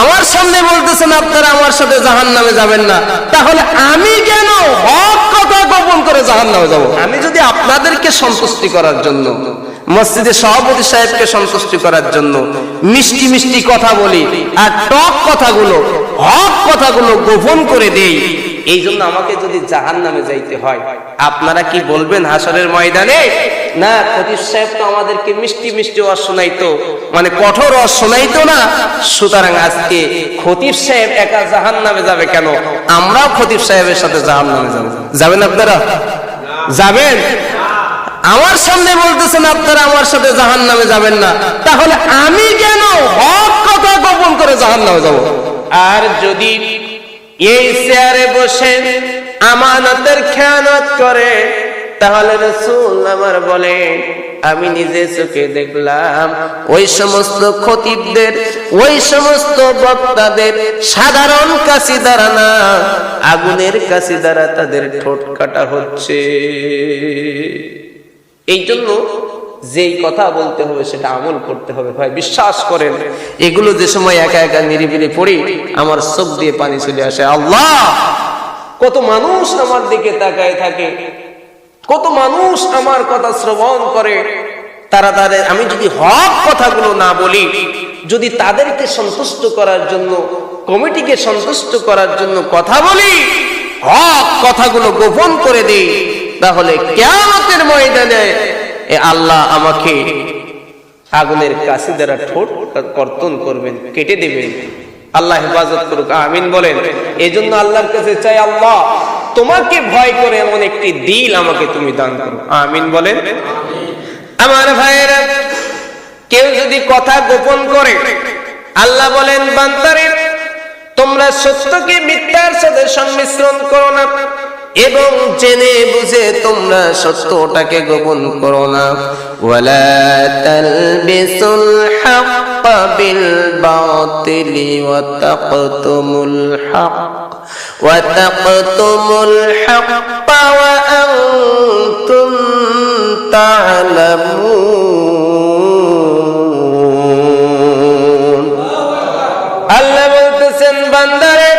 আমার সামনে বলতেছেন আপনারা আমার সাথে জাহান্নামে যাবেন না, তাহলে আমি কেন হক কথা গোপন করে জাহান্নামে যাব? আমি যদি আপনাদেরকে সন্তুষ্টি করার জন্য, মসজিদের সভাপতি সাহেবকে সন্তুষ্টি করার জন্য মিষ্টি মিষ্টি কথা বলি আর টক কথাগুলো, হক কথাগুলো গোপন করে দেই, এই জন্য আমাকে যদি জাহান্নামে যাইতে হয়, আপনারা কি বলবেন হাসরের ময়দানে, না খতিব সাহেব তো আমাদেরকে মিষ্টি মিষ্টি ওয়াজ শোনাইতো, মানে কঠোর ওয়াজ শোনাইতো না, সুতরাং আজকে খতিব সাহেব একা জাহান্নামে যাবে কেন, আমরাও খতিব সাহেবের সাথে জাহান্নামে যাব? যাবেন আপনারা? যাবেন? আমার সামনে বলতেছেন আপনারা আমার সাথে জাহান্নামে যাবেন না, তাহলে আমি কেন হক কথা গোপন করে জাহান্নামে যাব? আর যদি এই চেয়ারে বসে আমানতের খেয়ানত করে, তাহলে রাসূল আমার বলেন, আমি নিজে চোখে দেখলাম ওই সমস্ত খতিবদের, ওই সমস্ত বক্তাদের সাধারণ কাশি দ্বারা না, আগুনের কাশি দ্বারা তাদের ঠোঁট কাটা হচ্ছে। এই জন্য যেই কথা বলতে হবে সেটা আমল করতে হবে। ভাই বিশ্বাস করেন, এগুলো যে সময় একা একা নিরিবিলি পড়ি আমার চোখ দিয়ে পানি চলে আসে। আল্লাহ, কত মানুষ আমার দিকে তাকায় থাকে, কত মানুষ আমার কথা শ্রবণ করে, তাদের আমি যদি হক কথাগুলো না বলি, যদি তাদেরকে সন্তুষ্ট করার জন্য, কমিটিকে সন্তুষ্ট করার জন্য কথা বলি, হক কথাগুলো গোপন করে দিই, তাহলে কিয়ামতের ময়দানে আল্লাহ আমাকে আগুনের কাশি দ্বারা ঠোঁট কর্তন করবেন, কেটে দেবেন। আল্লাহ হেফাজত করুক, আমিন বলেন। এই জন্য আল্লাহর কাছে চাই, আল্লাহ তোমাকে ভয় করে এমন একটি দিল আমাকে তুমি দান করো, আমিন বলেন। আমার ভাইয়েরা, কেউ যদি কথা গোপন করে, আল্লাহ বলেন, বান্দারে তোমরা সত্যকে মিথ্যার সাথে সংমিশ্রণ করো না, এবং জেনে বুঝে তোমরা সত্যটাকে গোপন করো না। ওয়ালা তালবিসুল হাক্কা বিল বাতিলি ওয়া তাকতুমুল হক ওয়া তাকতুমুল হাক্কা ওয়া আনতুম তা'লামুন। আল্লাহ বলতেছেন, বান্দারে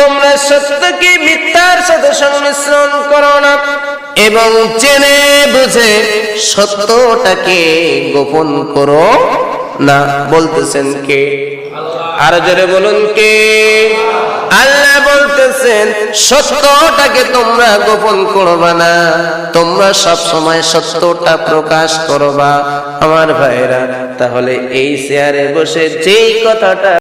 তোমরা সত্যকে মিথ্যার সাথে সংমিশ্রণ করো না, এবং জেনে বুঝে সত্যটাকে গোপন করো না। বলতেছেন কে? আর জোরে বলুন কে? আল্লাহ বলতেছেন, সত্যটাকে তোমরা গোপন করবা না, তোমরা সব সময় সত্যটা প্রকাশ করবা। আমার ভাইরা, তাহলে এই চেয়ারে বসে যেই কথাটা